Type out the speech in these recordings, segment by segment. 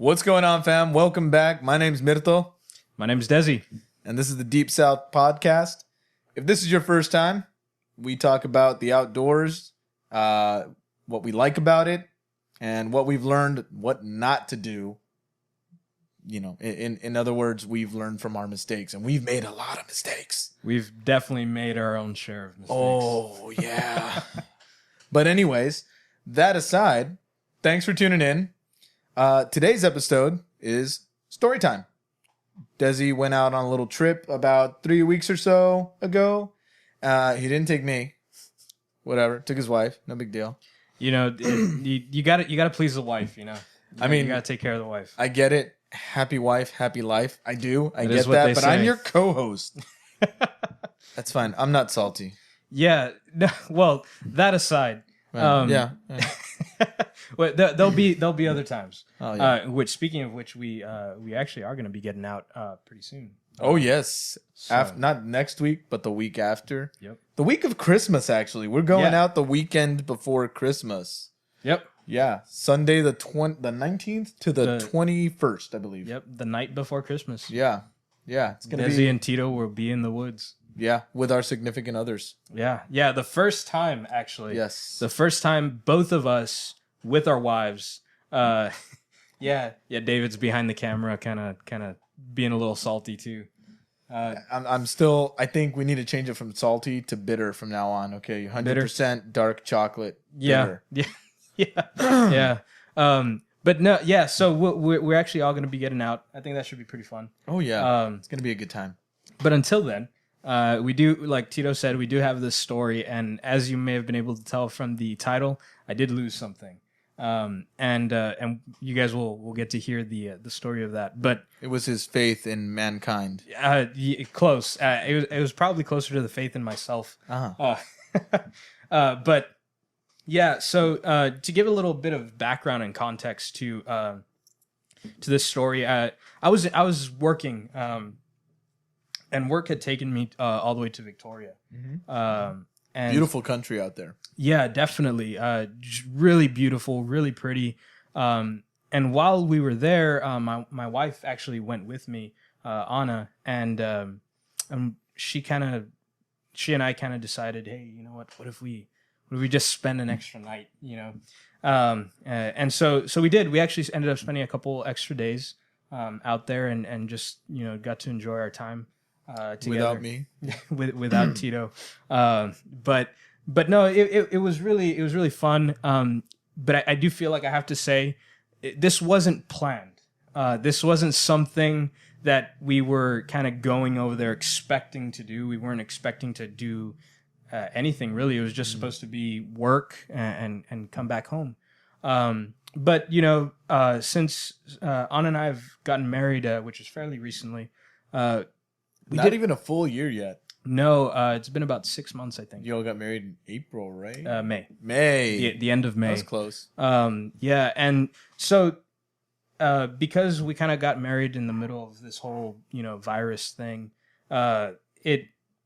What's going on, fam? Welcome back. My name's Mirto, My name's Desi. and this is the Deep South Podcast. If this is your first time, we talk about the outdoors, what we like about it, and what we've learned what not to do. You know, in other words, we've learned from our mistakes, and we've made a lot of mistakes. We've definitely made our own share of mistakes. Oh, yeah. But anyways, that aside, thanks for tuning in. Today's episode is story time. Desi went out on a little trip about 3 weeks or so ago. He didn't take me. Whatever. Took his wife. No big deal. You know, you got to please the wife. You know, you got to take care of the wife. I get it. Happy wife, happy life. I do. I get what that. they But say. I'm your co-host. That's fine. I'm not salty. Yeah. No, well, that aside, Yeah. well, there'll be other times. Oh, yeah. Which, speaking of which, we actually are going to be getting out pretty soon. Oh, yes. So- Not next week, but the week after. Yep. The week of Christmas, actually. We're going Yeah. out the weekend before Christmas. Yep. Yeah. Sunday the 19th to the 21st, I believe. Yep. The night before Christmas. Yeah. Yeah. It's going to Desi be, and Tito will be in the woods. yeah, with our significant others. Yeah. Yeah. The first time, actually. Yes. The first time both of us with our wives. Yeah. David's behind the camera, kind of being a little salty too. I'm still, I think we need to change it from salty to bitter from now on. Okay. 100% dark chocolate. Yeah. Bitter. Yeah. But no. Yeah. So we're actually all going to be getting out. I think that should be pretty fun. Oh, yeah. It's going to be a good time. But until then, we do, like Tito said, we do have this story, and as you may have been able to tell from the title, I did lose something. And you guys will get to hear the story of that. But It was his faith in mankind. close. It was probably closer to the faith in myself. Uh-huh. But yeah. So to give a little bit of background and context to this story, I was working, and work had taken me all the way to Victoria. And Beautiful country out there. yeah, definitely. Just really beautiful, really pretty. And while we were there, my wife actually went with me, Anna, and she and I kind of decided, hey, you know what if we just spend an extra night, you know? And so we did. We actually ended up spending a couple extra days out there, and just, you know, got to enjoy our time together. Without me. without Tito. But no, it was really fun. But I do feel like I have to say, this wasn't planned. This wasn't something that we were kind of going over there expecting to do. We weren't expecting to do anything really. It was just supposed to be work and come back home. But you know, since Anna and I have gotten married, which is fairly recently, Not even a full year yet. no, it's been about 6 months, I think. You all got married in April, right? May. May. The end of May. That was close. Yeah, and so because we kind of got married in the middle of this whole, you know, virus thing,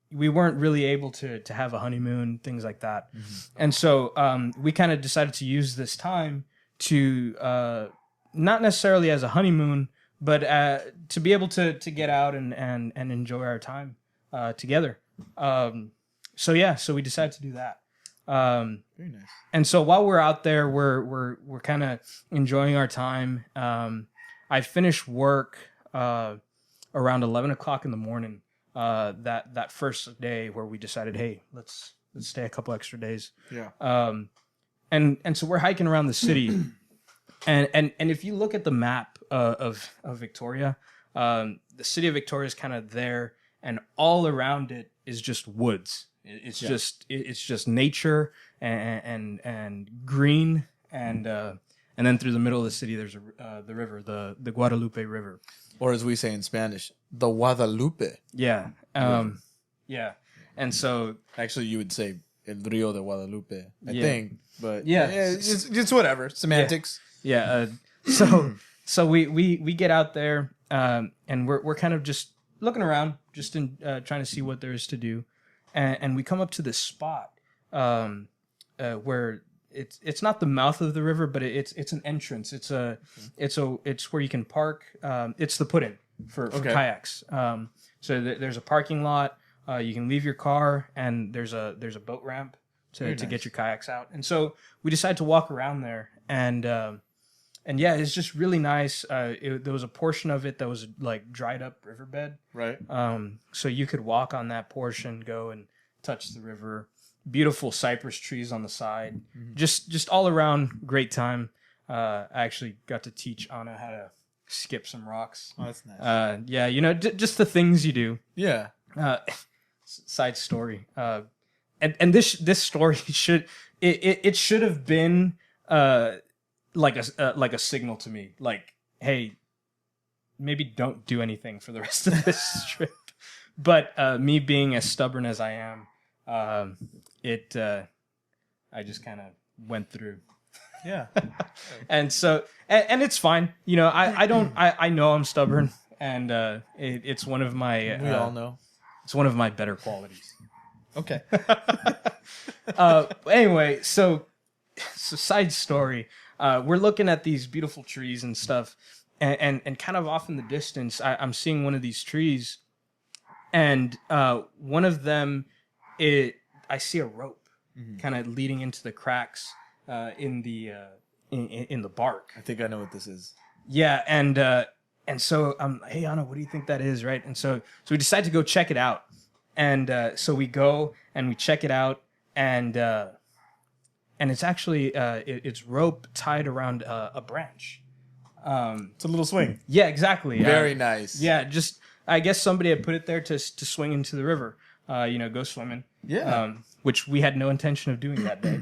we weren't really able to have a honeymoon, things like that. And so we kind of decided to use this time to not necessarily as a honeymoon, but to be able to get out and enjoy our time together. So we decided to do that. Very nice. And so while we're out there, we're kind of enjoying our time. I finished work around 11 o'clock in the morning. That first day where we decided, hey, let's stay a couple extra days. Yeah. And so we're hiking around the city, and if you look at the map of Victoria, the city of Victoria is kind of there, and all around it is just woods. It's just nature and green, and then through the middle of the city there's the river, the Guadalupe River, Or as we say in Spanish, the Guadalupe. yeah. Yeah, and so Actually, you would say El Rio de Guadalupe, I Yeah. think. But Yeah. it's whatever. Semantics. yeah, so we get out there, and we're kind of just looking around, just in trying to see what there is to do, and we come up to this spot where it's not the mouth of the river, but it's an entrance. It's where you can park. It's the put-in for kayaks. So there's a parking lot. You can leave your there and there's a boat ramp to get your kayaks out. And so we decided to walk around there, and yeah, it's just really nice. There was a portion of it that was like dried up riverbed. Right. So you could walk on that portion, go and touch the river. Beautiful cypress trees on the side. Mm-hmm. Just all around great time. I actually got to teach Anna how to skip some rocks. Oh, that's nice. Yeah, just the things you do. Yeah. Side story. And this story should have been like a signal to me, like, hey, maybe don't do anything for the rest of this trip. But me being as stubborn as I am, I just kind of went through. Yeah. And so, and it's fine. I know I'm stubborn, and it's one of my. We all know. It's one of my better qualities. Okay. Anyway, so side story. We're looking at these beautiful trees and stuff, and kind of off in the distance, I'm seeing one of these trees, and one of them, I see a rope kind of leading into the cracks in the bark. I think I know what this is. Yeah, and so hey Anna, what do you think that is, right? And so we decide to go check it out, and so we go and we check it out, and it's actually it's rope tied around a branch. It's a little swing. Yeah, exactly. Very nice. Yeah, just I guess somebody had put it there to swing into the river. Go swimming. Yeah. Which we had no intention of doing that day.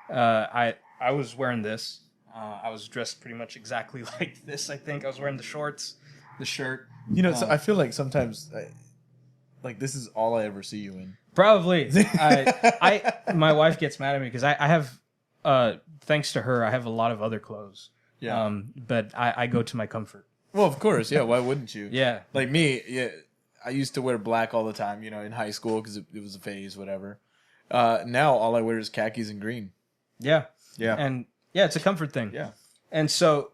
I was wearing this. I was dressed pretty much exactly like this. I think I was wearing the shorts, the shirt. So I feel like sometimes, like this is all I ever see you in. Probably. My wife gets mad at me because I have, thanks to her, I have a lot of other clothes. Yeah. But I go to my comfort. Well, of course. Yeah. Why wouldn't you? Yeah. Like me. Yeah. I used to wear black all the time, in high school because it was a phase, whatever. Now all I wear is khakis and green. Yeah. Yeah. And yeah, it's a comfort thing. Yeah. And so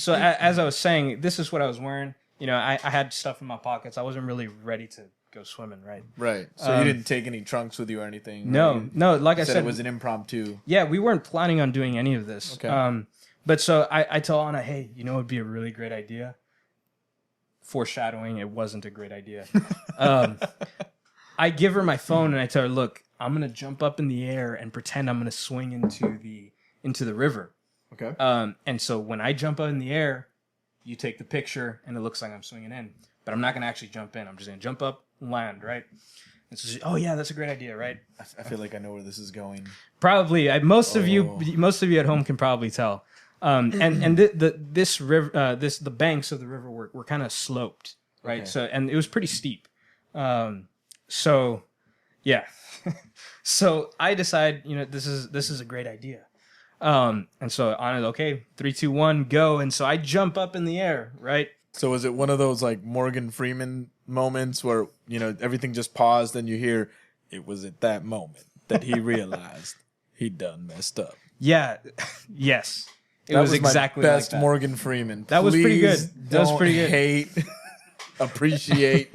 as I was saying, this is what I was wearing. I had stuff in my pockets. I wasn't really ready to go swimming, right? Right. So you didn't take any trunks with you or anything? No. Like I said, it was an impromptu. Yeah, we weren't planning on doing any of this. Okay. But so I tell Anna, hey, it would be a really great idea. Foreshadowing, it wasn't a great idea. I give her my phone and I tell her, look, I'm gonna jump up in the air and pretend I'm gonna swing into the river. Okay. And so when I jump up in the air, you take the picture and it looks like I'm swinging in, but I'm not gonna actually jump in. I'm just gonna jump up and land, right? And so oh yeah, that's a great idea, right? I feel like I know where this is going. Probably. Most of you at home can probably tell. And this river, the banks of the river were kind of sloped, right? Okay. So, and it was pretty steep. So yeah. So I decide, this is a great idea. And so on it, okay, 3, 2, 1, go. And so I jump up in the air, right? So is it one of those like Morgan Freeman moments where, everything just paused and you hear, it was at that moment that he realized he done messed up? Yeah. Yes. That was exactly my best like that. Morgan Freeman. That was pretty good. That was pretty good. Hate, appreciate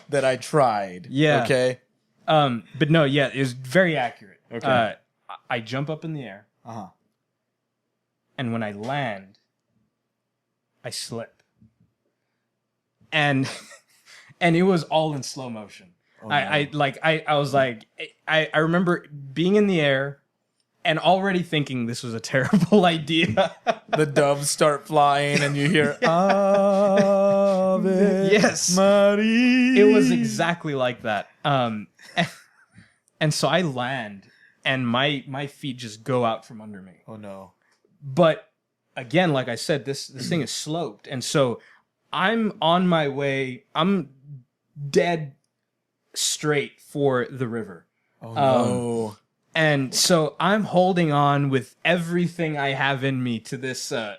that I tried. Yeah. Okay. But no, yeah, it was very accurate. Okay. I jump up in the air. Uh-huh. And when I land, I slip. And it was all in slow motion. Oh, no. I was like, I remember being in the air and already thinking this was a terrible idea. The doves start flying and you hear, Ave yes. Maria. It was exactly like that. And so I land and my feet just go out from under me. Oh no. But again, like I said, this thing is sloped. And so I'm on my way. I'm dead straight for the river. Oh no. And so I'm holding on with everything I have in me to this, and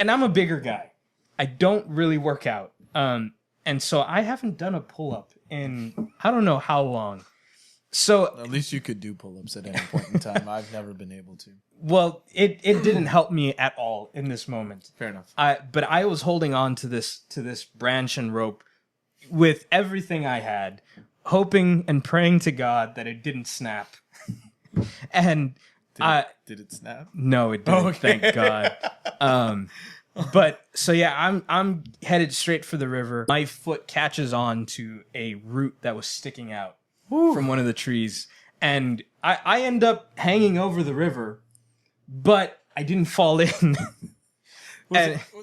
I'm a bigger guy. I don't really work out. And so I haven't done a pull-up in, I don't know how long. So at least you could do pull-ups at any point in time. I've never been able to. well, it didn't help me at all in this moment. Fair enough. But I was holding on to this branch and rope with everything I had, hoping and praying to God that it didn't snap. And did it snap? No, it didn't. Okay. Thank God. But so yeah, I'm headed straight for the river. My foot catches on to a root that was sticking out from one of the trees, and I end up hanging over the river, but I didn't fall in.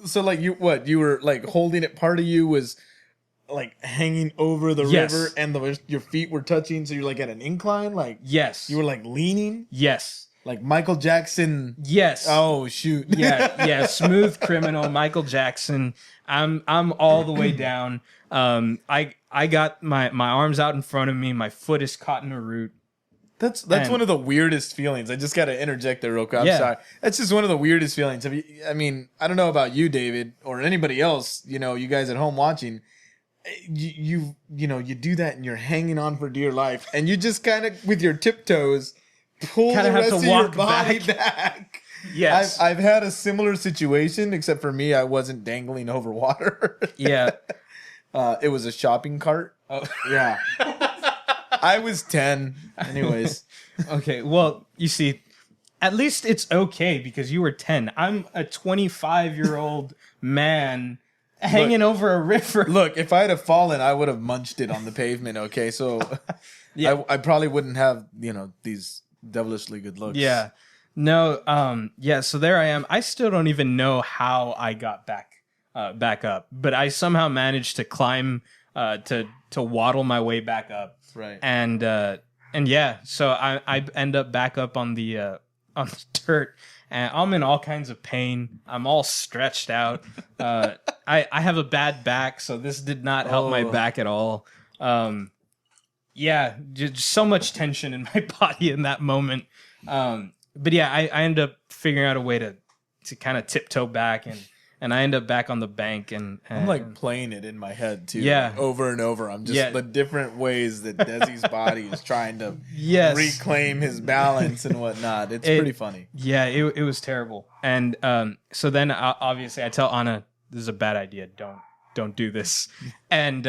So like you were like holding it. Part of you was like hanging over the river, and your feet were touching. So you're like at an incline. Like yes, you were like leaning. Yes. Like Michael Jackson. Yes. Oh shoot. Yeah. Smooth criminal Michael Jackson. I'm all the way down. I got my arms out in front of me. My foot is caught in a root. That's one of the weirdest feelings. I just got to interject there real quick. I'm sorry. That's just one of the weirdest feelings. I mean, I don't know about you, David, or anybody else. You know, you guys at home watching. You do that and you're hanging on for dear life, and you just kind of with your tiptoes. Pull the rest of your body back. Yes. I've had a similar situation, except for me, I wasn't dangling over water. Yeah. It was a shopping cart. Oh. Yeah. I was 10. Anyways. Okay, well, you see, at least it's okay because you were 10. I'm a 25-year-old man hanging over a river. Look, if I had fallen, I would have munched it on the pavement, okay? So yeah. I probably wouldn't have, these devilishly good looks. Yeah. No, so there I am. I still don't even know how I got back up, but I somehow managed to climb to waddle my way back up. Right. And yeah, so I end up back up on the dirt, and I'm in all kinds of pain. I'm all stretched out. I have a bad back, so this did not help my back at all. Yeah, just so much tension in my body in that moment. But yeah, I end up figuring out a way to kind of tiptoe back, and I end up back on the bank. And I'm like playing it in my head too. Yeah. Like over and over. I'm just the different ways that Desi's body is trying to reclaim his balance and whatnot. It's pretty funny. Yeah, it was terrible. And so then obviously I tell Anna, this is a bad idea. Don't do this. And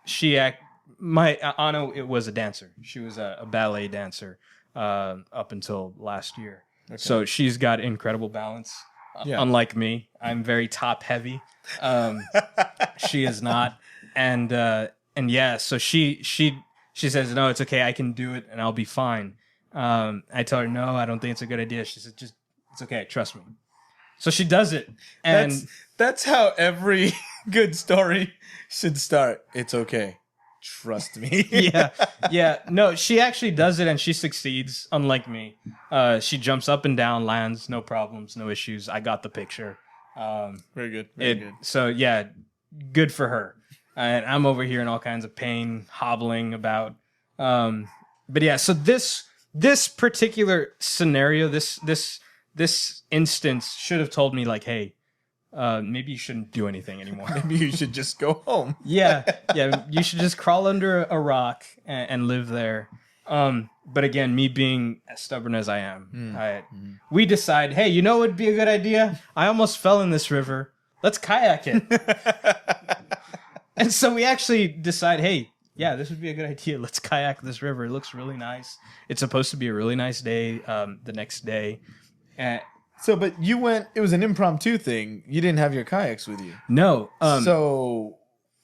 she Anna, it was a dancer. She was a ballet dancer up until last year. Okay. So she's got incredible balance. Unlike me, I'm very top heavy. She is not. And yeah, so she says, no, it's okay. I can do it and I'll be fine. I tell her, no, I don't think it's a good idea. She said, it's okay. Trust me. So she does it. And that's how every good story should start. It's okay. Trust me. Yeah. No, she actually does it and she succeeds, unlike me. She jumps up and down, lands, no problems, no issues. I got the picture. Very good. Very good. So yeah, good for her. And I'm over here in all kinds of pain, hobbling about. But yeah, so this particular scenario, this instance should have told me like, hey, maybe you shouldn't do anything anymore. Maybe you should just go home. Yeah, you should just crawl under a rock and live there. But again, me being as stubborn as I am, we decide, hey, you know what would be a good idea? I almost fell in this river. Let's kayak it. And so we actually decide, hey, yeah, this would be a good idea. Let's kayak this river. It looks really nice. It's supposed to be a really nice day the next day. But you went, it was an impromptu thing. You didn't have your kayaks with you. No. So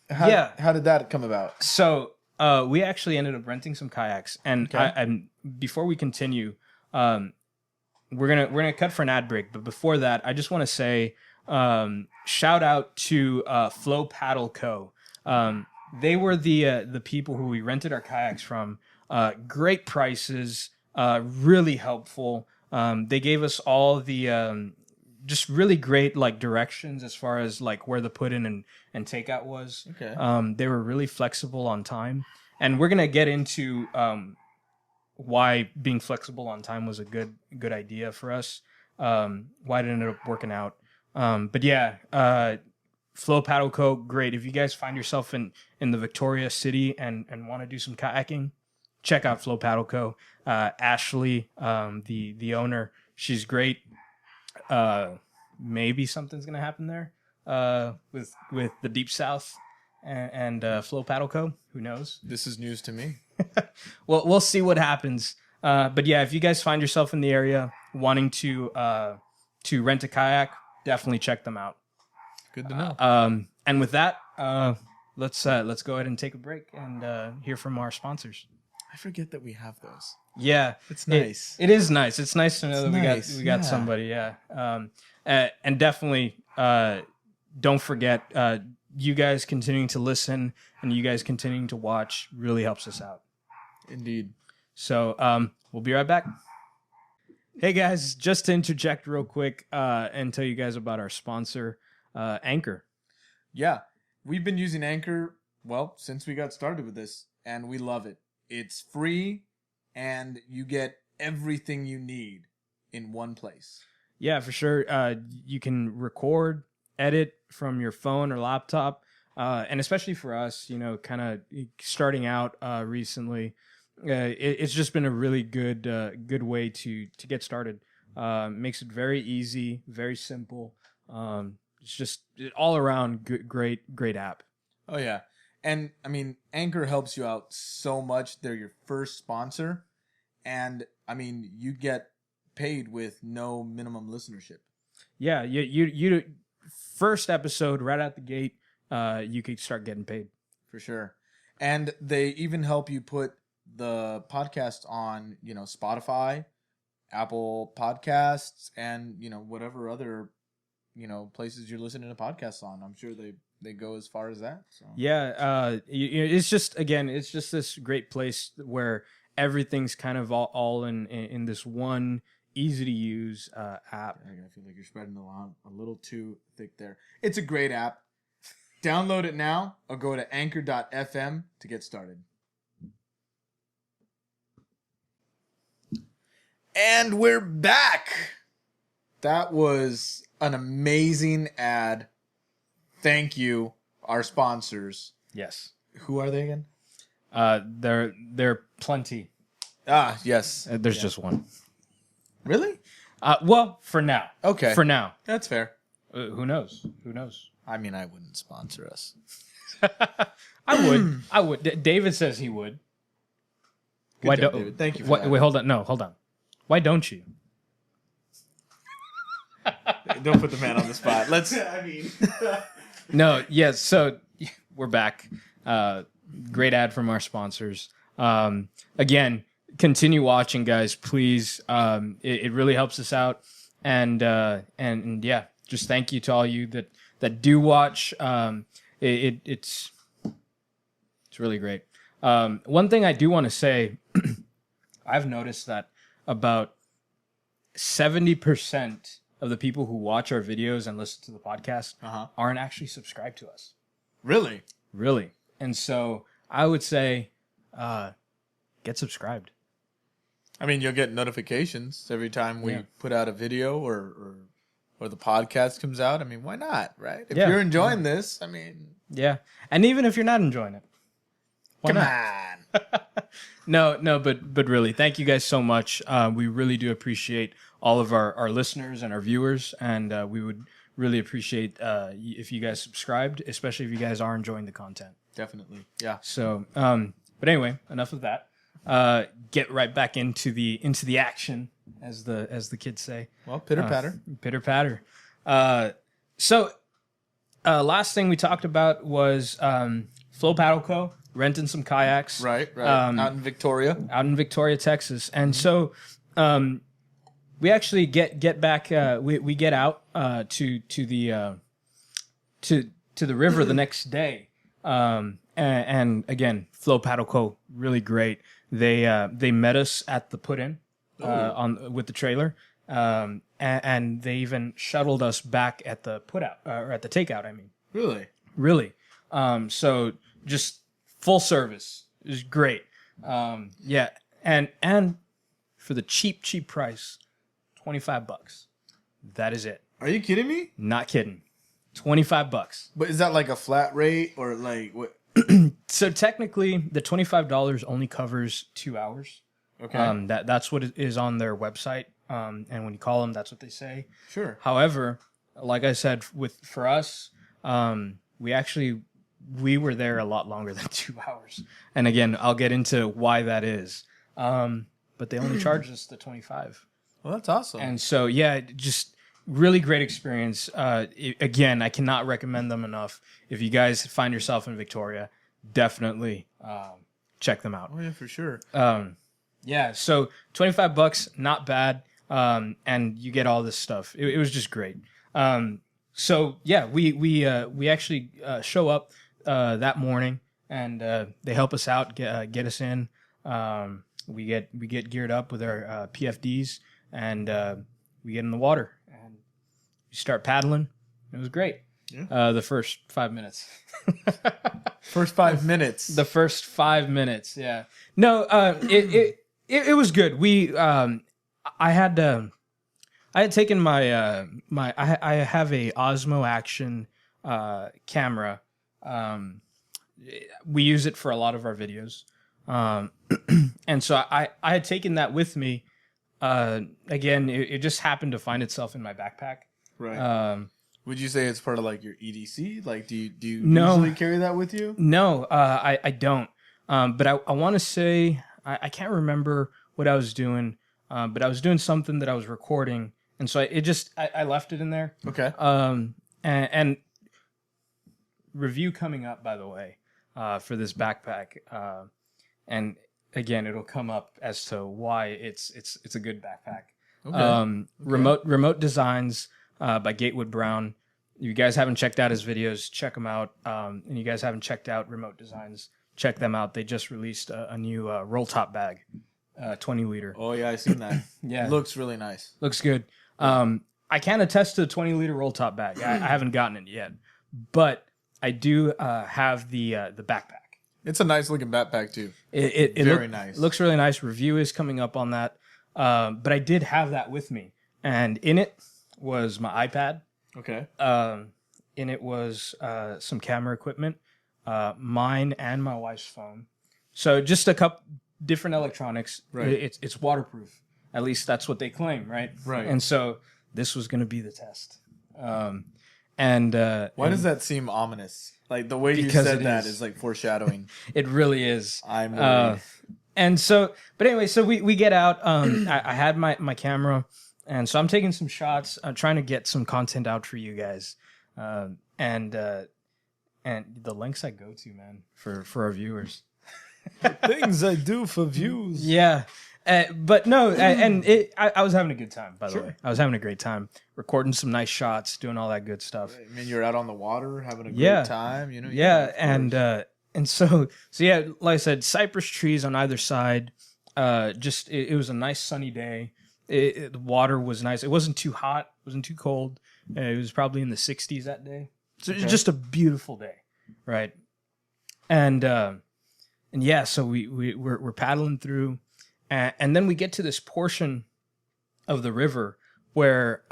how did that come about? So we actually ended up renting some kayaks. And and before we continue, we're gonna cut for an ad break. But before that, I just want to say shout out to Flow Paddle Co. They were the people who we rented our kayaks from. Great prices, really helpful. They gave us all the just really great like directions as far as like where the put in and takeout was. Okay. They were really flexible on time, and we're gonna get into why being flexible on time was a good idea for us. Why it ended up working out. But yeah, Flow Paddle Co. Great. If you guys find yourself in the Victoria City and want to do some kayaking, check out Flow Paddle Co. Ashley, the owner, she's great. Maybe something's gonna happen there with the Deep South and Flow Paddle Co. Who knows? This is news to me. Well, we'll see what happens. But yeah, if you guys find yourself in the area wanting to rent a kayak, definitely check them out. Good to know. And with that, let's go ahead and take a break and hear from our sponsors. I forget that we have those. Yeah, it's nice. It is nice. It's nice to know it's that we got somebody. Yeah, and definitely don't forget you guys continuing to listen and you guys continuing to watch really helps us out. Indeed. So we'll be right back. Hey guys, just to interject real quick and tell you guys about our sponsor, Anchor. Yeah, we've been using Anchor, well, since we got started with this, and we love it. It's free, and you get everything you need in one place. Yeah, for sure. You can record, edit from your phone or laptop, and especially for us, kind of starting out recently, it's just been a really good way to get started. Makes it very easy, very simple. It's just all around great app. Oh yeah. And I mean, Anchor helps you out so much. They're your first sponsor. And I mean, you get paid with no minimum listenership. Yeah, you first episode right out the gate, you could start getting paid. For sure. And they even help you put the podcast on, Spotify, Apple Podcasts, and, whatever other, places you're listening to podcasts on. I'm sure they go as far as that. So. Yeah, it's just this great place where everything's kind of all in this one easy to use app. I feel like you're spreading a little too thick there. It's a great app. Download it now or go to anchor.fm to get started. And we're back. That was an amazing ad. Thank you, our sponsors. Yes. Who are they again? They're plenty. Ah, yes. There's just one. Really? Well, for now. Okay. For now. That's fair. Who knows? I mean, I wouldn't sponsor us. I would. David says he would. Good job, David. Thank you for that. Wait, hold on. No, hold on. Why don't you? Don't put the man on the spot. No, yes. So we're back. Great ad from our sponsors. Again, continue watching, guys. Please. It really helps us out. And yeah, just thank you to all you that do watch. It's really great. One thing I do want to say, I've noticed that about 70% of the people who watch our videos and listen to the podcast aren't actually subscribed to us. Really? Really. And so I would say get subscribed. I mean, you'll get notifications every time we put out a video or the podcast comes out. I mean, why not, right? If you're enjoying this, I mean... Yeah. And even if you're not enjoying it. Come on. No, but really, thank you guys so much. We really do appreciate all of our listeners and our viewers, and we would really appreciate if you guys subscribed, especially if you guys are enjoying the content. Definitely, yeah. So, but anyway, enough of that. Get right back into the action, as the kids say. Well, pitter patter, pitter patter. So, last thing we talked about was Flow Paddle Co. renting some kayaks. Right. Out in Victoria, Texas. And so we actually get back. We get out to the river the next day. And again, Flow Paddle Co. really great. They met us at the put-in with the trailer. And they even shuttled us back at the put-out or at the takeout. I mean, really. So just full service. It was great. Yeah. And for the cheap price, $25. That is it. Are you kidding me? Not kidding. $25. But is that like a flat rate or like what? So technically, the $25 only covers 2 hours. Okay. That's what it is on their website. And when you call them, that's what they say. Sure. However, like I said, for us, we were there a lot longer than 2 hours. And again, I'll get into why that is. But they only charged us the 25. Well, that's awesome. And so, yeah, just really great experience. Again, I cannot recommend them enough. If you guys find yourself in Victoria, definitely check them out. Oh, yeah, for sure. Yeah, so $25, not bad. And you get all this stuff. It was just great. So yeah, we actually show up that morning, and they help us out, get us in. We get geared up with our PFDs, and we get in the water and we start paddling. It was great. Yeah. The first 5 minutes. First 5 minutes. The first 5 minutes. Yeah. No. It was good. I had taken my I have a Osmo Action camera. We use it for a lot of our videos. And so I had taken that with me. Again, it just happened to find itself in my backpack. Right. Would you say it's part of like your EDC? Like, do you No. usually carry that with you? No, I don't. But I want to say, I can't remember what I was doing, but I was doing something that I was recording. And so I left it in there. Okay. And review coming up, by the way, for this backpack. And again, it'll come up as to why it's a good backpack. Okay. Remote Designs by Gatewood Brown. You guys haven't checked out his videos, check them out. And you guys haven't checked out Remote Designs, check them out. They just released a new roll top bag, 20 liter. Oh yeah, I seen that. Yeah, looks really nice. Looks good. I can attest to the 20 liter roll top bag. I haven't gotten it yet, but I do have the backpack. It's a nice looking backpack too. It very nice. Looks really nice. Review is coming up on that. But I did have that with me, and in it was my iPad. Okay. In it was some camera equipment, mine and my wife's phone. So just a couple different electronics. Right. It's waterproof. At least that's what they claim, right? Right. And so this was going to be the test. Why does that seem ominous? Like the way you said that is like foreshadowing. It really is. I'm worried. And so, but anyway, so we get out. I had my camera, and so I'm taking some shots. I'm trying to get some content out for you guys, and the links I go to, man, for our viewers. Things I do for views. Yeah. But no, I was having a good time, by the way. I was having a great time recording some nice shots, doing all that good stuff. I mean, you're out on the water having a great time, you know? Yeah, and so yeah, like I said, cypress trees on either side. It was a nice sunny day. The water was nice. It wasn't too hot. It wasn't too cold. It was probably in the 60s that day. So it was just a beautiful day, right? And yeah, so we're paddling through. And then we get to this portion of the river where,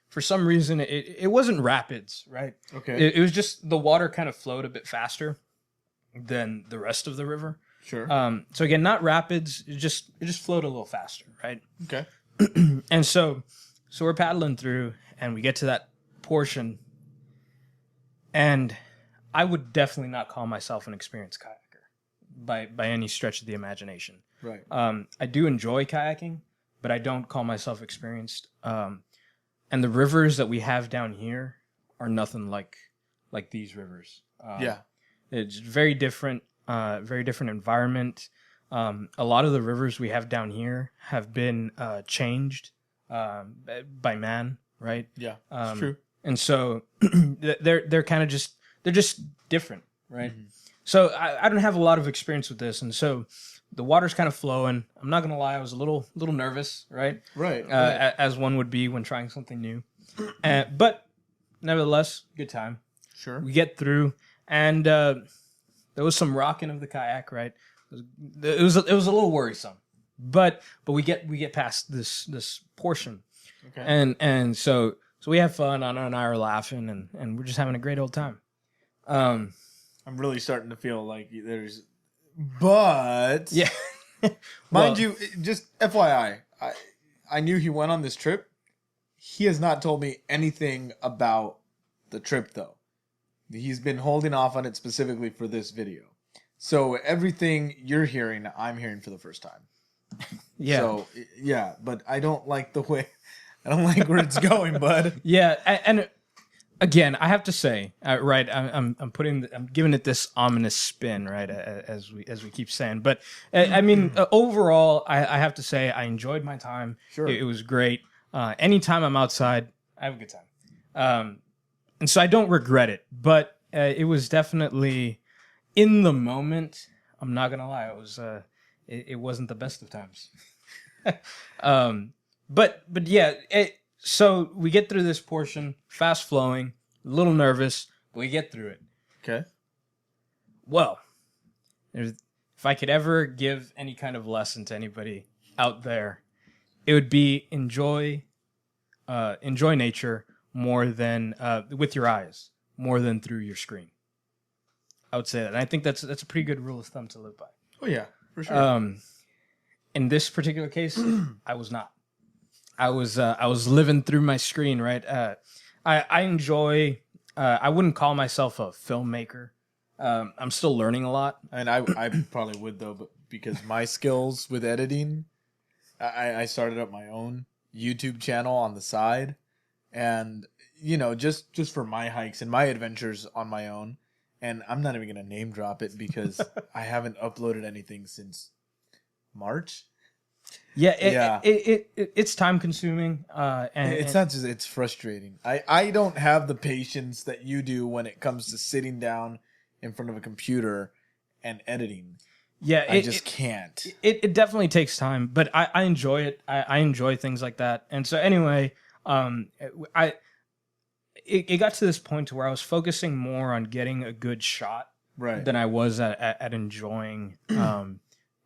for some reason, it wasn't rapids, right? Okay. It was just the water kind of flowed a bit faster than the rest of the river. Sure. So again, not rapids. It just flowed a little faster, right? Okay. And so we're paddling through, and we get to that portion, and I would definitely not call myself an experienced kayaker by any stretch of the imagination. Right. I do enjoy kayaking, but I don't call myself experienced. And the rivers that we have down here are nothing like these rivers. Yeah. It's very different environment. A lot of the rivers we have down here have been changed by man, right? Yeah, it's true. And so they're kind of just different, right? Mm-hmm. So I don't have a lot of experience with this, and so the water's kind of flowing. I'm not gonna lie, I was a little nervous, right? Right. As one would be when trying something new. But nevertheless, good time. Sure. We get through, and there was some rocking of the kayak, right? It was a little worrisome, but we get past this portion, okay. And so we have fun. Anna and I are laughing, and we're just having a great old time. I'm really starting to feel like there's, but Yeah. mind you, just FYI, I knew he went on this trip. He has not told me anything about the trip though. He's been holding off on it specifically for this video. So everything you're hearing, I'm hearing for the first time. Yeah. So yeah, but I don't like the way. I don't like where it's going, bud. Yeah, and again, I have to say, right, I'm giving it this ominous spin, right, as we keep saying. But I mean, overall, I have to say, I enjoyed my time. Sure, it was great. Anytime I'm outside, I have a good time, and so I don't regret it. But it was definitely in the moment. I'm not gonna lie, it wasn't the best of times. But yeah, so we get through this portion, fast flowing, a little nervous, but we get through it. Okay. Well, if I could ever give any kind of lesson to anybody out there, it would be enjoy nature more than with your eyes, more than through your screen. I would say that, and I think that's a pretty good rule of thumb to live by. Oh yeah, for sure. In this particular case, I was not. I was living through my screen, right? I enjoy. I wouldn't call myself a filmmaker. I'm still learning a lot. And I probably would though, but because my skills with editing, I started up my own YouTube channel on the side, and just for my hikes and my adventures on my own. And I'm not even gonna name drop it because I haven't uploaded anything since March. Yeah, it's time consuming, and it's frustrating. I don't have the patience that you do when it comes to sitting down in front of a computer and editing. Yeah, I just can't. It definitely takes time, but I enjoy it. I enjoy things like that. And so anyway, it got to this point to where I was focusing more on getting a good shot, right, than I was at enjoying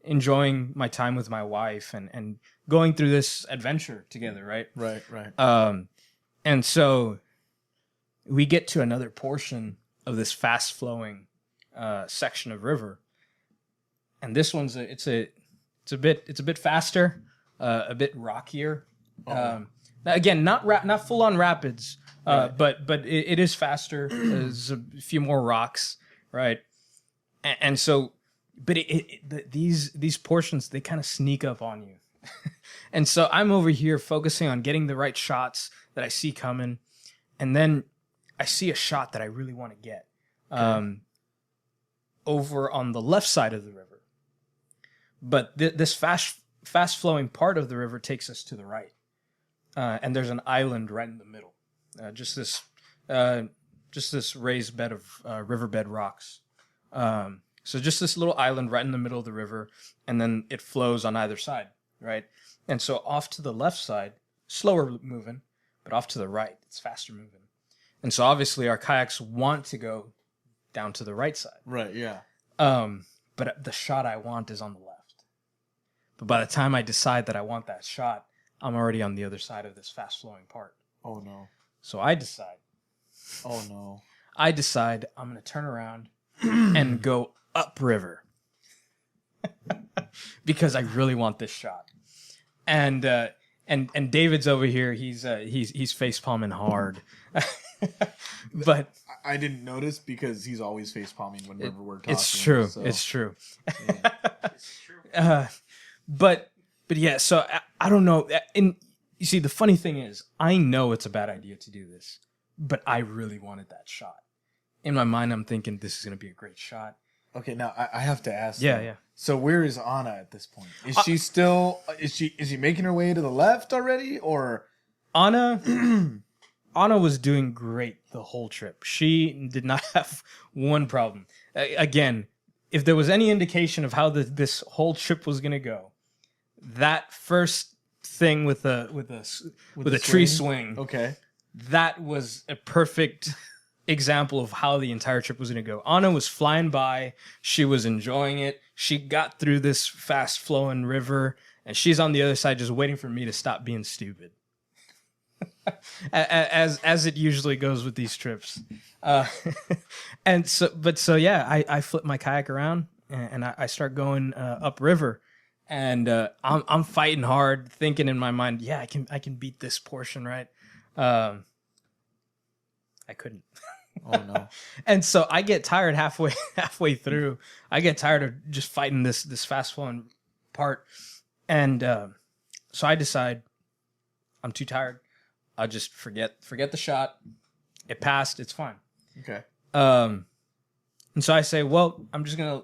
enjoying my time with my wife and going through this adventure together, right? Right. And so we get to another portion of this fast flowing section of river, and this one's it's a bit faster, a bit rockier. Again, not full on rapids, right. but it is faster. There's a few more rocks, right? And so. But these portions, they kind of sneak up on you. And so I'm over here focusing on getting the right shots that I see coming. And then I see a shot that I really want to get over on the left side of the river. But this fast flowing part of the river takes us to the right. And there's an island right in the middle. Just this raised bed of riverbed rocks. So just this little island right in the middle of the river, and then it flows on either side, right? And so off to the left side, slower moving, but off to the right, it's faster moving. And so obviously our kayaks want to go down to the right side. Right, yeah. But the shot I want is on the left. But by the time I decide that I want that shot, I'm already on the other side of this fast-flowing part. Oh, no. So I decide. Oh, no. I'm going to turn around and go upriver because I really want this shot, and David's over here. He's face palming hard, but I didn't notice because he's always face palming whenever we're talking. It's true. So. It's true. Yeah. It's true. But yeah. So I don't know. And you see, the funny thing is, I know it's a bad idea to do this, but I really wanted that shot. In my mind, I'm thinking this is going to be a great shot. Okay, now I have to ask. Yeah, them. yeah. So where is Anna at this point? Is she still? Is she making her way to the left already, or Anna? Anna was doing great the whole trip. She did not have one problem. Again, if there was any indication of how this whole trip was going to go, that first thing with a tree swing, okay, that was a perfect example of how the entire trip was going to go. Anna was flying by. She was enjoying it. She got through this fast flowing river, and she's on the other side just waiting for me to stop being stupid. as it usually goes with these trips. Uh, I flip my kayak around and I start going upriver, and I'm fighting hard, thinking in my mind, yeah, I can beat this portion, right? I couldn't. Oh no! And so I get tired halfway through. I get tired of just fighting this fast flowing part, and so I decide I'm too tired. I'll just forget the shot. It passed. It's fine. Okay. And so I say, well, the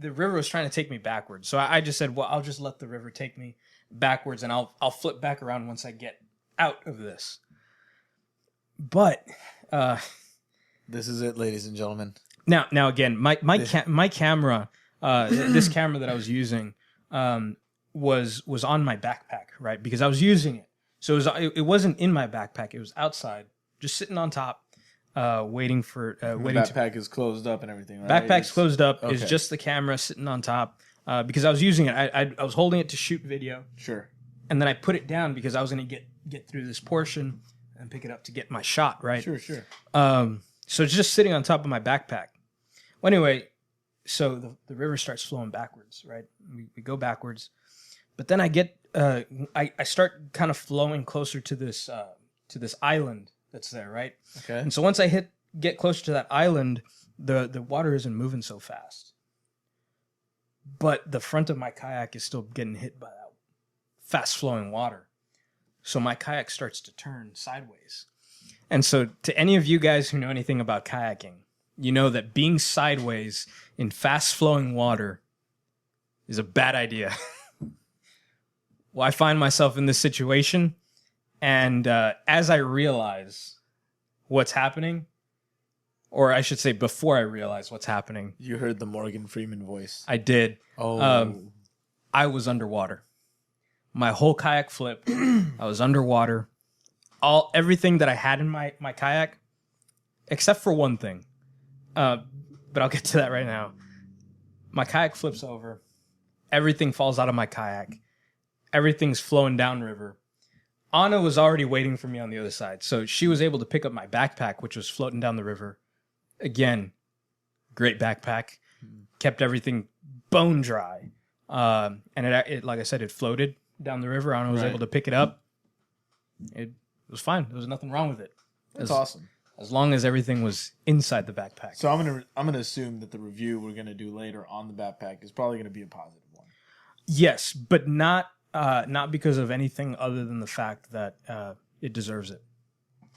river was trying to take me backwards. So I just said, well, I'll just let the river take me backwards, and I'll flip back around once I get out of this. But this is it, ladies and gentlemen. Now again, my camera, this camera that I was using, was on my backpack, right? Because I was using it. So it wasn't in my backpack. It was outside, just sitting on top, waiting for waiting. Backpack is closed up and everything, right? Backpack's closed up. Okay. Is just the camera sitting on top because I was using it. I was holding it to shoot video. Sure. And then I put it down because I was going to get through this portion and pick it up to get my shot, right? Sure. So it's just sitting on top of my backpack. Well, anyway, so the river starts flowing backwards, right? We go backwards, but then I get I start kind of flowing closer to this island that's there, right? Okay. And so once I get closer to that island, the water isn't moving so fast, but the front of my kayak is still getting hit by that fast flowing water. So my kayak starts to turn sideways. And so to any of you guys who know anything about kayaking, you know that being sideways in fast flowing water is a bad idea. Well, I find myself in this situation, and as I realize what's happening, or I should say before I realize what's happening. You heard the Morgan Freeman voice. I did. Oh. I was underwater. My whole kayak flipped. I was underwater. Everything that I had in my kayak, except for one thing. But I'll get to that right now. My kayak flips over. Everything falls out of my kayak. Everything's flowing downriver. Anna was already waiting for me on the other side. So she was able to pick up my backpack, which was floating down the river. Again, great backpack. Kept everything bone dry. And it like I said, it floated down the river. Anna was able to pick it up. It was fine. There was nothing wrong with it. That's awesome. As long as everything was inside the backpack. So I'm gonna assume that the review we're gonna do later on the backpack is probably gonna be a positive one. Yes, but not because of anything other than the fact that it deserves it.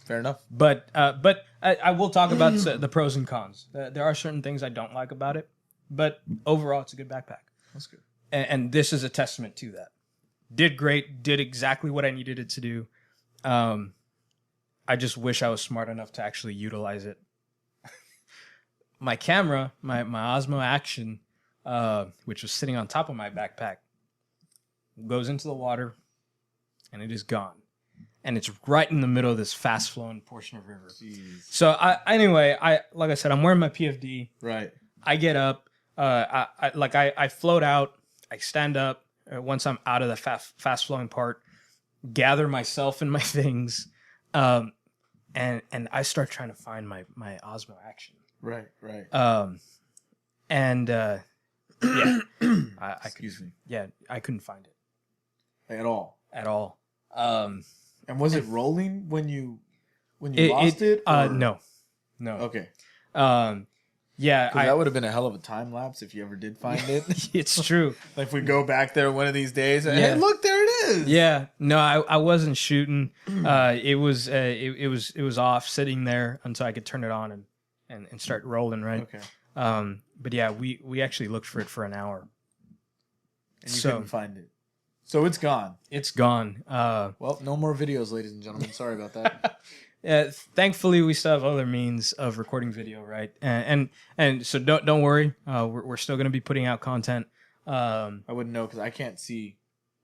Fair enough. But I will talk about the pros and cons. There are certain things I don't like about it, but overall, it's a good backpack. That's good. And this is a testament to that. Did great. Did exactly what I needed it to do. I just wish I was smart enough to actually utilize it. My camera, my Osmo Action, which was sitting on top of my backpack, goes into the water, and it is gone. And it's right in the middle of this fast-flowing portion of river. Jeez. So like I said, I'm wearing my PFD. Right. I get up. I float out. I stand up once I'm out of the fast-flowing part. Gather myself and my things, and I start trying to find my Osmo Action. Right. Yeah, Excuse me. Yeah, I couldn't find it At all. And was it rolling when you lost it? No. Okay. Yeah, that would have been a hell of a time lapse if you ever did find it. It's true. Like if we go back there one of these days, and hey, look, there it is. Yeah, no, I wasn't shooting. It was off, sitting there until I could turn it on and start rolling. Right. Okay. But yeah, we actually looked for it for an hour, and you couldn't find it. So it's gone. It's gone. Well, no more videos, ladies and gentlemen. Sorry about that. Thankfully, we still have other means of recording video, right? And so don't worry. We're still going to be putting out content. I wouldn't know because I can't see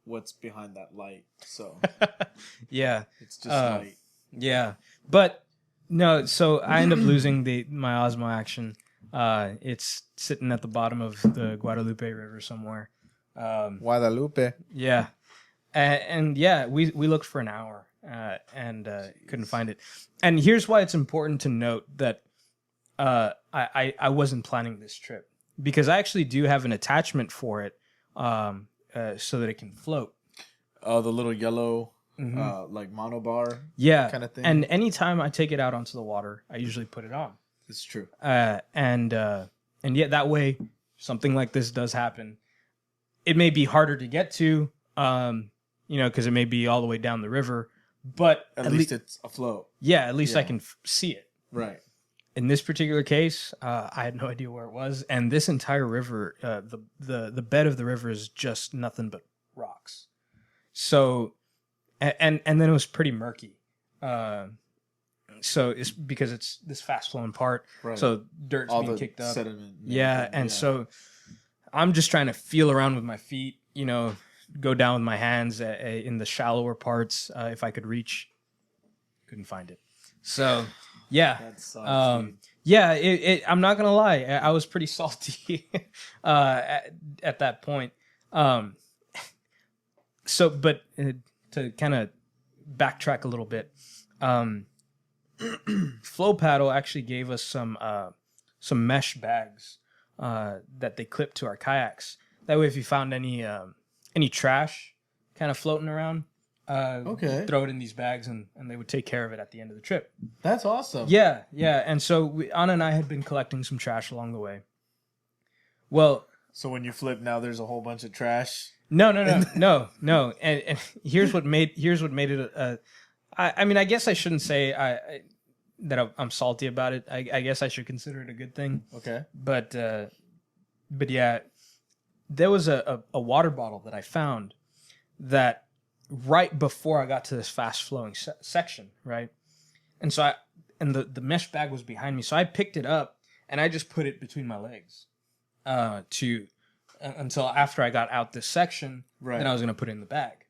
what's behind that light. So yeah, it's just light. Yeah, but no. So I end up losing my Osmo Action. It's sitting at the bottom of the Guadalupe River somewhere. Guadalupe. Yeah. And yeah, we looked for an hour and couldn't find it. And here's why it's important to note that I wasn't planning this trip, because I actually do have an attachment for it so that it can float. Oh, the little yellow like monobar kind of thing. And anytime I take it out onto the water, I usually put it on. It's true. And yet that way, something like this does happen. It may be harder to get to, because it may be all the way down the river, but at least it's afloat. Yeah, at least I can see it. Right. In this particular case, I had no idea where it was, and this entire river, the bed of the river is just nothing but rocks. So, and then it was pretty murky. So it's because it's this fast flowing part. Right. So dirt's all being kicked up. Sediment. Yeah. And so I'm just trying to feel around with my feet, go down with my hands in the shallower parts. If I could reach, couldn't find it. So yeah. That sucks, I'm not going to lie. I was pretty salty at that point. But to kind of backtrack a little bit, Flow Paddle actually gave us some mesh bags that they clipped to our kayaks. That way, if you found any trash kind of floating around, throw it in these bags and they would take care of it at the end of the trip. That's awesome. Yeah. And so Anna and I had been collecting some trash along the way. Well, so when you flip now, there's a whole bunch of trash. No. And here's what made it. I guess I shouldn't say that I'm salty about it. I guess I should consider it a good thing. Okay. But yeah, there was a water bottle that I found that right before I got to this fast flowing section, right? And so the mesh bag was behind me, so I picked it up and I just put it between my legs until after I got out this section. Right. Then I was going to put it in the bag.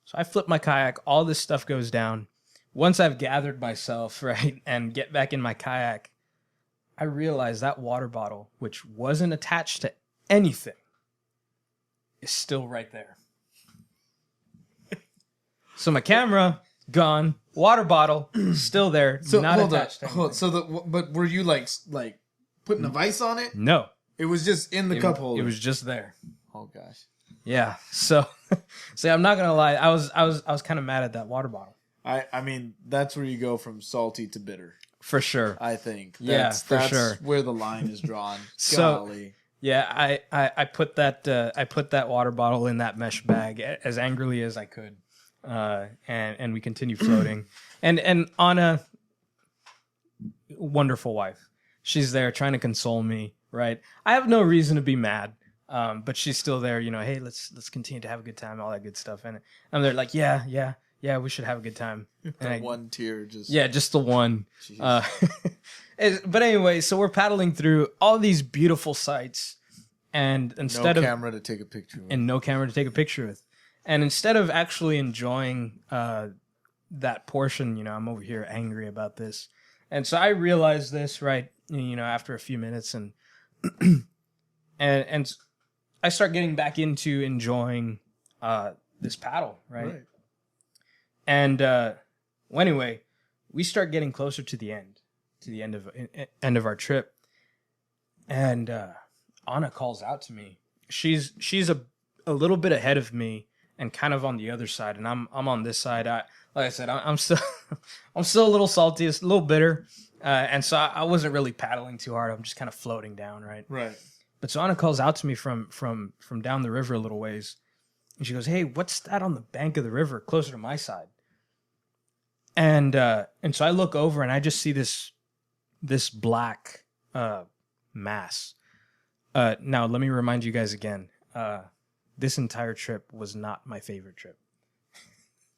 So I flip my kayak, all this stuff goes down. Once I've gathered myself, right, and get back in my kayak, I realize that water bottle, which wasn't attached to anything, is still right there. So my camera, gone. Water bottle, still there, so, not attached to anything. But were you like putting a vise on it? No. It was just in the cup holder. It was just there. Oh gosh. Yeah. So I'm not gonna lie. I was kind of mad at that water bottle. I mean, that's where you go from salty to bitter. For sure. I think. That's where the line is drawn. So, golly. Yeah, I put that water bottle in that mesh bag as angrily as I could, and we continue floating. and Anna, wonderful wife, she's there trying to console me. Right, I have no reason to be mad, but she's still there. Hey, let's continue to have a good time, all that good stuff. And I'm there like, yeah, we should have a good time. And one tear, just the one. But anyway, so we're paddling through all these beautiful sights, and instead no camera to take a picture with. And no camera to take a picture with, and instead of actually enjoying that portion, I'm over here angry about this, and so I realized this right, after a few minutes, and and I start getting back into enjoying this paddle, right? And anyway, we start getting closer to the end of our trip, and Anna calls out to me. She's a little bit ahead of me and kind of on the other side, and I'm on this side. Like I said, I'm still a little salty, a little bitter, and so I wasn't really paddling too hard. I'm just kind of floating down, right? Right. But so Anna calls out to me from down the river a little ways, and she goes, "Hey, what's that on the bank of the river, closer to my side?" And so I look over and I just see this black mass. Now let me remind you guys again. This entire trip was not my favorite trip.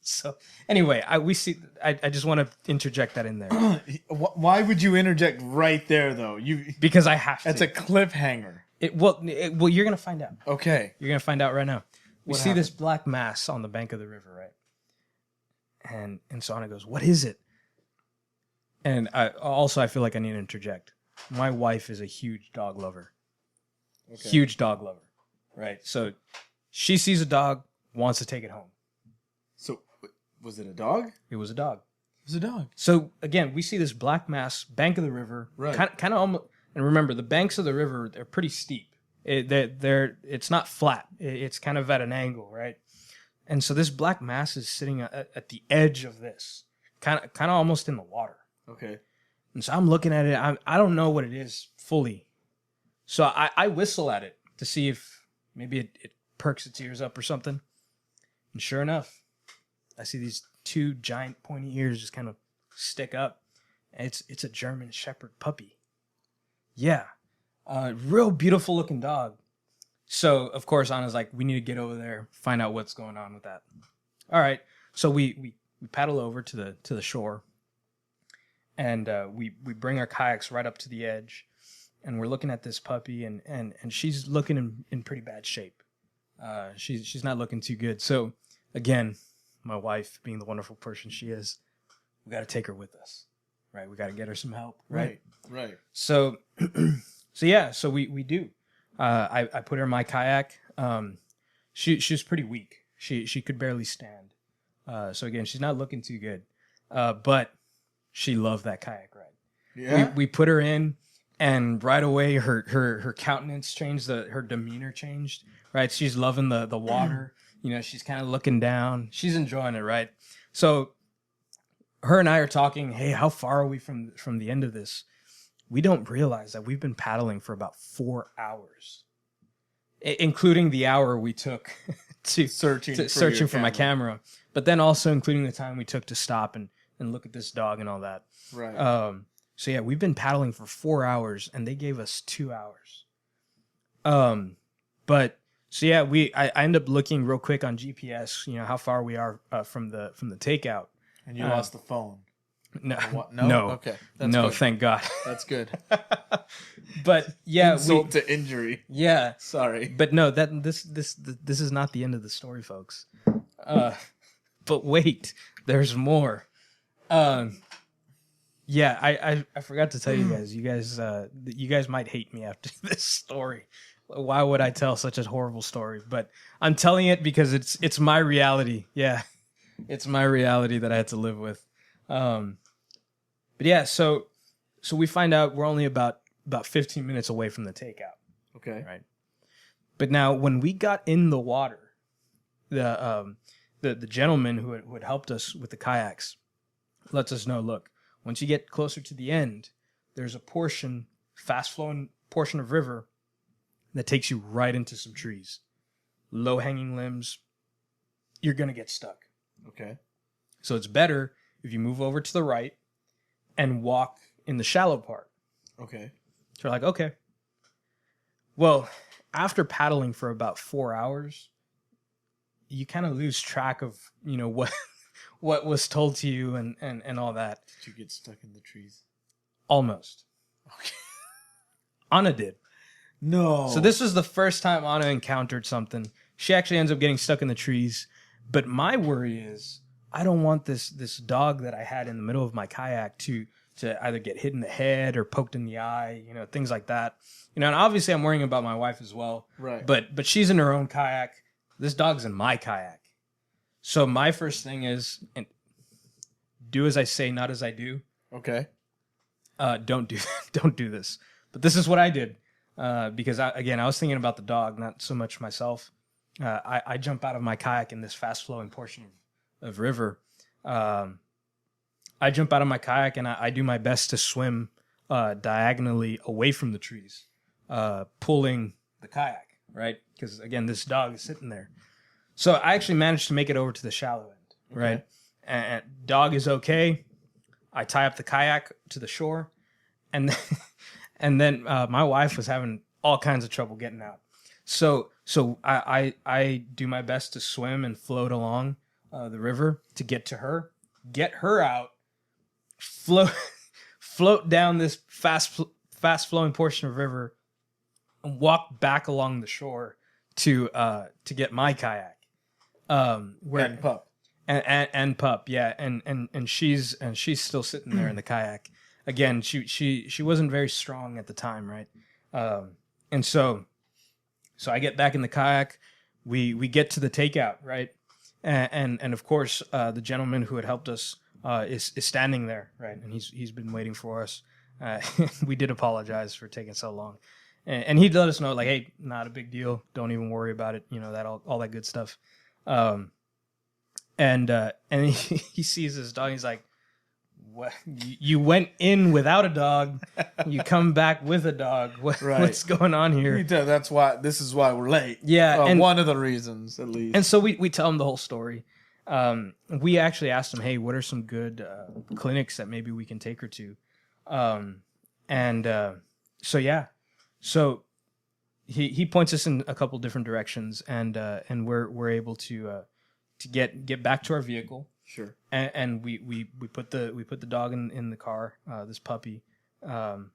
So anyway, I just want to interject that in there. Why would you interject right there, though? Because I have to. It's a cliffhanger. Well, you're gonna find out. Okay, you're gonna find out right now. We see this black mass on the bank of the river, right? And so Anna goes, "What is it?" And I feel like I need to interject. My wife is a huge dog lover. Okay. Huge dog lover, right? So she sees a dog, wants to take it home. So, was it a dog? It was a dog. It was a dog. So again, we see this black mass, bank of the river, Right. kind of almost. And remember, the banks of the river, they're pretty steep. It's not flat. It's kind of at an angle, right? And so this black mass is sitting at the edge of this, kind of almost in the water. Okay. And so I'm looking at it. I don't know what it is fully. So I whistle at it to see if maybe it perks its ears up or something. And sure enough, I see these two giant pointy ears just kind of stick up. And it's a German Shepherd puppy. Yeah. Real beautiful looking dog. So, of course, Anna's like, we need to get over there, find out what's going on with that. All right. So we paddle over to the shore. And we bring our kayaks right up to the edge. And we're looking at this puppy, and she's looking in pretty bad shape. She's not looking too good. So, again, my wife, being the wonderful person she is, we got to take her with us. Right? We got to get her some help. Right. So, so we do. I put her in my kayak. She was pretty weak. She could barely stand. So again, she's not looking too good. But she loved that kayak ride. Yeah. We put her in, and right away her countenance changed. Her demeanor changed. Right? She's loving the water. She's kind of looking down. She's enjoying it. Right? So her and I are talking. Hey, how far are we from the end of this? We don't realize that we've been paddling for about 4 hours, including the hour we took to searching for my camera, but then also including the time we took to stop and look at this dog and all that. Right. So yeah, we've been paddling for 4 hours, and they gave us 2 hours. But so yeah, I end up looking real quick on GPS, how far we are from the takeout. And you lost the phone. No. No. Okay. That's no, good. thank God. That's good. But yeah, insult to injury. Yeah. Sorry. But no, this is not the end of the story, folks. But wait, there's more. Yeah, I forgot to tell you guys. You guys might hate me after this story. Why would I tell such a horrible story? But I'm telling it because it's my reality. Yeah, it's my reality that I had to live with. But yeah, so we find out we're only about 15 minutes away from the takeout. Okay. Right. But now when we got in the water, the gentleman who had helped us with the kayaks lets us know, look, once you get closer to the end, there's a fast flowing portion of river that takes you right into some trees. Low hanging limbs. You're going to get stuck. Okay. So it's better if you move over to the right and walk in the shallow part. Okay. So we're like, okay. Well, after paddling for about 4 hours, you kind of lose track of, what was told to you and all that. Did you get stuck in the trees? Almost. Okay. Anna did. No. So this was the first time Anna encountered something. She actually ends up getting stuck in the trees. But my worry is, I don't want this dog that I had in the middle of my kayak to either get hit in the head or poked in the eye, things like that. And obviously I'm worrying about my wife as well. Right. But she's in her own kayak. This dog's in my kayak. So my first thing is, and do as I say, not as I do. Okay. Don't do this. But this is what I did. Because I was thinking about the dog, not so much myself. I jump out of my kayak in this fast flowing portion of river. I jump out of my kayak and I do my best to swim diagonally away from the trees, pulling the kayak, right? Because again, this dog is sitting there. So I actually managed to make it over to the shallow end, right? Okay. And dog is okay. I tie up the kayak to the shore, and then my wife was having all kinds of trouble getting out. So I do my best to swim and float along the river to get to her, get her out, float down this fast flowing portion of river, and walk back along the shore to get my kayak. And pup. And pup, yeah, and she's still sitting there in the kayak. Again, she wasn't very strong at the time, right? And so I get back in the kayak. we get to the takeout, right? And of course, the gentleman who had helped us is standing there, right? And he's been waiting for us. We did apologize for taking so long, and he'd let us know, like, hey, not a big deal. Don't even worry about it. You know, that all that good stuff. And he sees this dog. He's like, "What? You went in without a dog. You come back with a dog. What's going on here?" That's why. This is why we're late. Yeah, and one of the reasons, at least. And so we tell him the whole story. We actually asked him, hey, what are some good clinics that maybe we can take her to? So he points us in a couple different directions, and we're able to get back to our vehicle. Sure. And we put the dog in the car, this puppy, and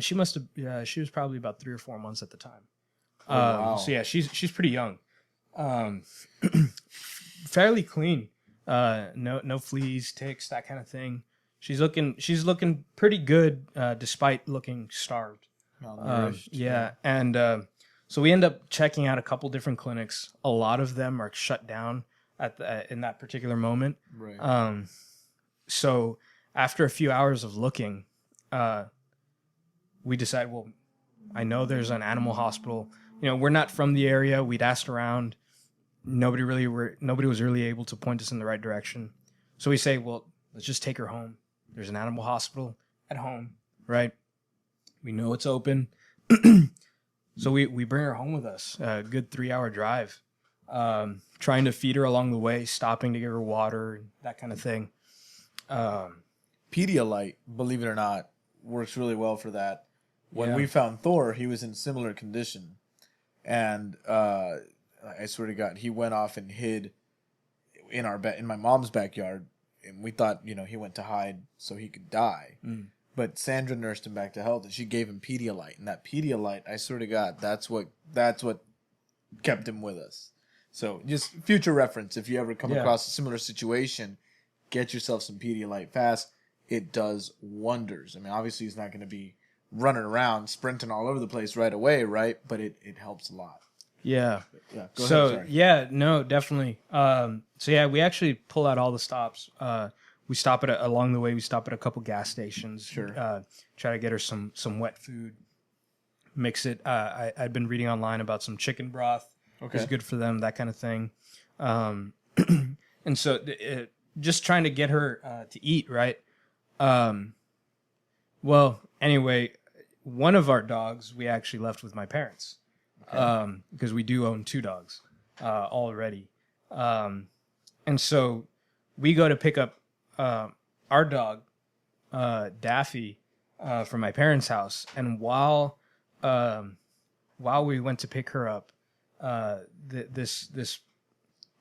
she was probably about 3 or 4 months at the time. Wow. So yeah, she's pretty young. Fairly clean. No fleas, ticks, that kind of thing. She's looking pretty good, despite looking starved. Yeah. And so we end up checking out a couple different clinics. A lot of them are shut down in that particular moment. Right. So after a few hours of looking, we decided, well, I know there's an animal hospital. You know, we're not from the area. We'd asked around. Nobody was really able to point us in the right direction. So we say, well, let's just take her home. There's an animal hospital at home, right? We know it's open. So we bring her home with us. A good 3-hour drive. Trying to feed her along the way, stopping to give her water, that kind of thing. Pedialyte, believe it or not, works really well for that. When we found Thor, he was in similar condition. And I swear to God, he went off and hid in my mom's backyard, and we thought, he went to hide so he could die. But Sandra nursed him back to health, and she gave him Pedialyte, and that Pedialyte, I swear to God, that's what kept him with us. So just future reference, if you ever come across a similar situation, get yourself some Pedialyte fast. It does wonders. I mean, obviously he's not going to be running around, sprinting all over the place right away, right? But it helps a lot. Yeah. Yeah. Go ahead, sorry. Yeah, no, definitely. We actually pull out all the stops. We stop along the way. We stop at a couple gas stations. Sure. Try to get her some wet food. Mix it. I'd been reading online about some chicken broth. Okay. It's good for them, that kind of thing. And so just trying to get her to eat, right? Well, anyway, one of our dogs we actually left with my parents. Because we do own 2 dogs already. And so we go to pick up our dog, Daffy, from my parents' house. And while we went to pick her up, this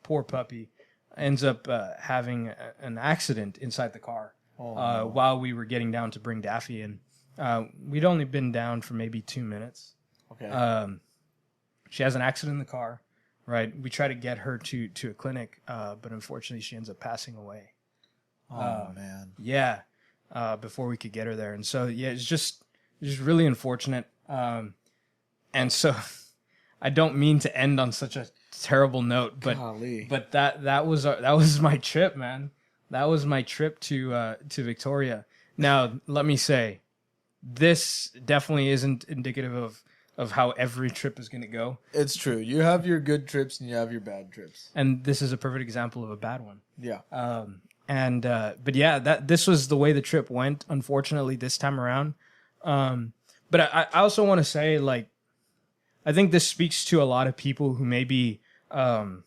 poor puppy ends up having an accident inside the car while we were getting down to bring Daffy in. We'd only been down for maybe 2 minutes. Okay. She has an accident in the car, right? We try to get her to a clinic, but unfortunately she ends up passing away. Oh, man. Yeah, before we could get her there. And so, yeah, it's just really unfortunate. And so I don't mean to end on such a terrible note, but Golly. but that was my trip, man. That was my trip to Victoria. Now, let me say, this definitely isn't indicative of how every trip is going to go. It's true. You have your good trips and you have your bad trips. And this is a perfect example of a bad one. Yeah. But yeah, this was the way the trip went, unfortunately, this time around. But I also want to say, like, I think this speaks to a lot of people who maybe have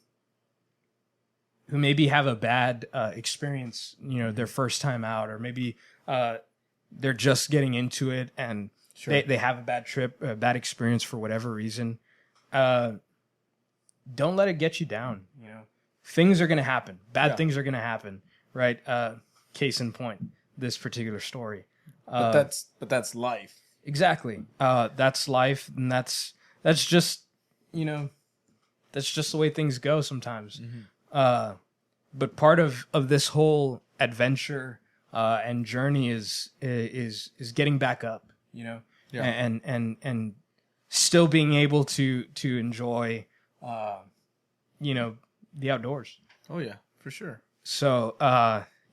a bad experience, their first time out, or maybe they're just getting into it and sure. They have a bad trip, a bad experience for whatever reason. Don't let it get you down. Things are going to happen. Bad things are going to happen, right? Case in point, this particular story. But that's life. Exactly. That's life, and that's just that's just the way things go sometimes. Mm-hmm. But part of this whole adventure and journey is getting back up. And still being able to enjoy the outdoors. Oh yeah, for sure. So,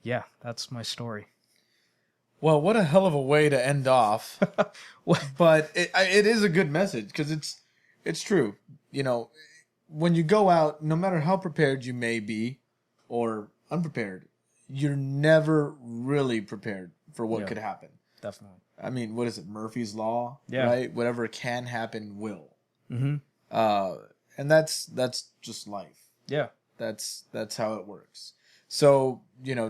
yeah, that's my story. Well, what a hell of a way to end off. But it is a good message because it's true. When you go out, no matter how prepared you may be or unprepared, you're never really prepared for what could happen. Definitely. I mean, what is it? Murphy's Law, Yeah. right? Whatever can happen will. Mm-hmm. And that's just life. Yeah. That's how it works. So,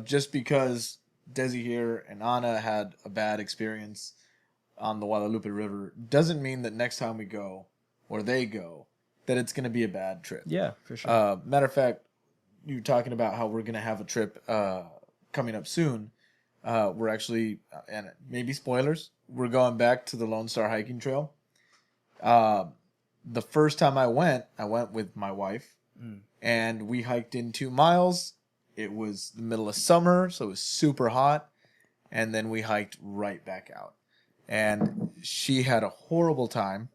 just because Desi here and Anna had a bad experience on the Guadalupe River doesn't mean that next time we go or they go that it's going to be a bad trip. Yeah, for sure. Matter of fact, you were talking about how we're going to have a trip coming up soon. We're actually, and maybe spoilers, we're going back to the Lone Star Hiking Trail. The first time I went with my wife, and we hiked in 2 miles. It was the middle of summer, so it was super hot, and then we hiked right back out. And she had a horrible time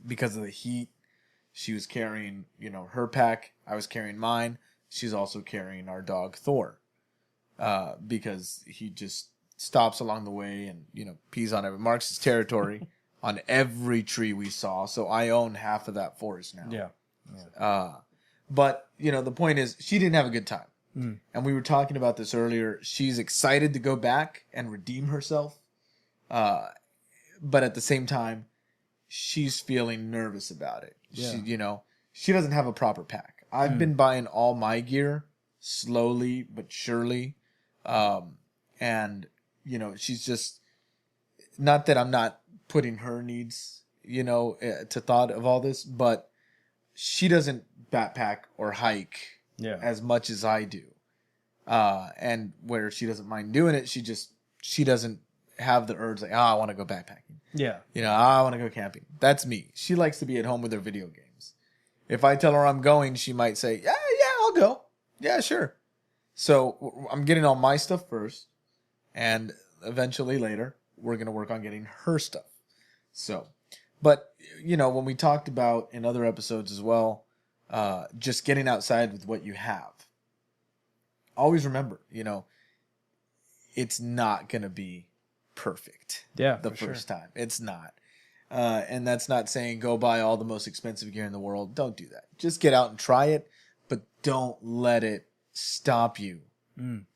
because of the heat. She was carrying, her pack. I was carrying mine. She's also carrying our dog, Thor, because he just stops along the way and, pees on it. Marks his territory on every tree we saw. So I own half of that forest now. Yeah. But, the point is, she didn't have a good time. And we were talking about this earlier. She's excited to go back and redeem herself. But at the same time, she's feeling nervous about it. Yeah. She doesn't have a proper pack. I've been buying all my gear slowly but surely. And, she's just, not that I'm not putting her needs, to thought of all this, but she doesn't backpack or hike as much as I do. And where she doesn't mind doing it, she doesn't have the urge like, I want to go backpacking. Yeah. I want to go camping. That's me. She likes to be at home with her video games. If I tell her I'm going, she might say, yeah, I'll go. Yeah, sure. So I'm getting all my stuff first, and eventually later, we're going to work on getting her stuff. So, but, when we talked about in other episodes as well, just getting outside with what you have. Always remember, it's not going to be perfect. Yeah, the first time. It's not. And that's not saying go buy all the most expensive gear in the world. Don't do that. Just get out and try it, but don't let it stop you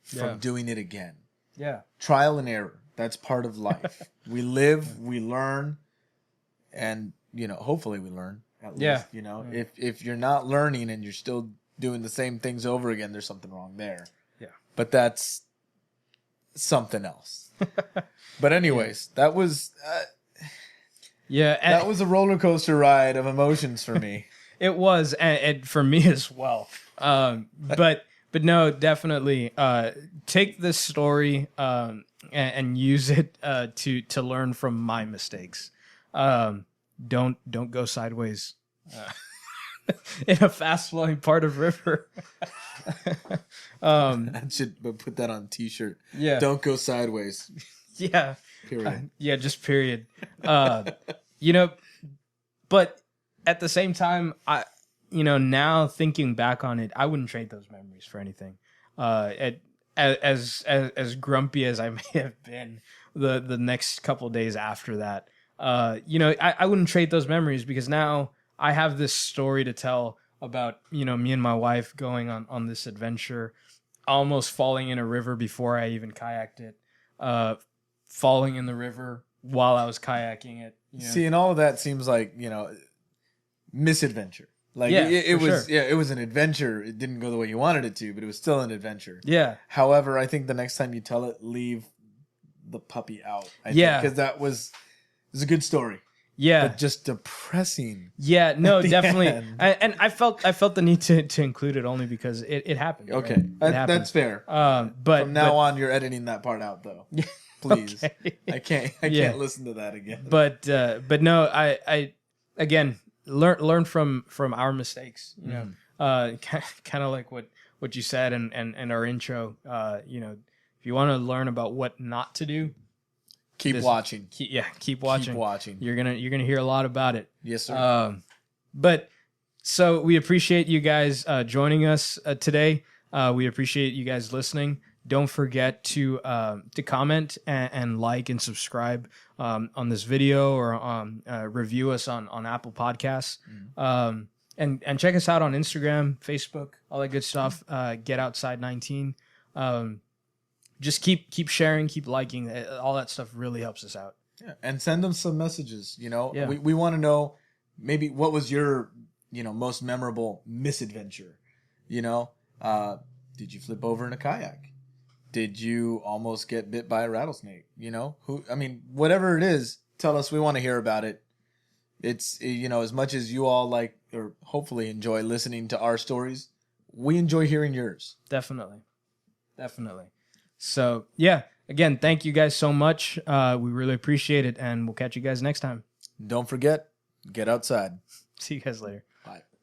from doing it again. Yeah. Trial and error. That's part of life. We live, we learn, and, hopefully we learn at least, If you're not learning and you're still doing the same things over again, there's something wrong there. Yeah. But that's something else. But anyways, that was that was a roller coaster ride of emotions for me. It was, and for me as well. But no, definitely take this story and use it to learn from my mistakes. Don't go sideways in a fast flowing part of river. I should put that on a t-shirt. Yeah. Don't go sideways. Yeah. Period. Just period. But at the same time, now thinking back on it, I wouldn't trade those memories for anything. As grumpy as I may have been the next couple days after that, I wouldn't trade those memories because now I have this story to tell about, me and my wife going on this adventure, almost falling in a river before I even kayaked it, falling in the river while I was kayaking it. See, and all of that seems like, misadventure. Like it was, sure. It was an adventure. It didn't go the way you wanted it to, but it was still an adventure. Yeah. However, I think the next time you tell it, leave the puppy out. Because it was a good story. Yeah. But just depressing. Yeah, no, definitely. And I felt the need to include it only because it happened. Okay. Right? That's fair. But from now on, you're editing that part out, though. Please. Okay. I can't listen to that again. But no, I again, learn from our mistakes, kind of like what you said and our intro, if you want to learn about what not to do, keep watching. Keep watching. Keep watching. You're gonna hear a lot about it. Yes, sir. But So we appreciate you guys joining us today. We appreciate you guys listening. Don't forget to comment and like and subscribe on this video, or review us on Apple Podcasts. And check us out on Instagram, Facebook, all that good stuff. Get Outside 19. Just keep sharing, keep liking. All that stuff really helps us out. Yeah, and send them some messages. Yeah. We want to know maybe what was your most memorable misadventure. Did you flip over in a kayak? Did you almost get bit by a rattlesnake? Whatever it is, tell us. We want to hear about it. It's, as much as you all like, or hopefully enjoy listening to our stories, we enjoy hearing yours. Definitely. So yeah, again, thank you guys so much. We really appreciate it, and we'll catch you guys next time. Don't forget, get outside. See you guys later.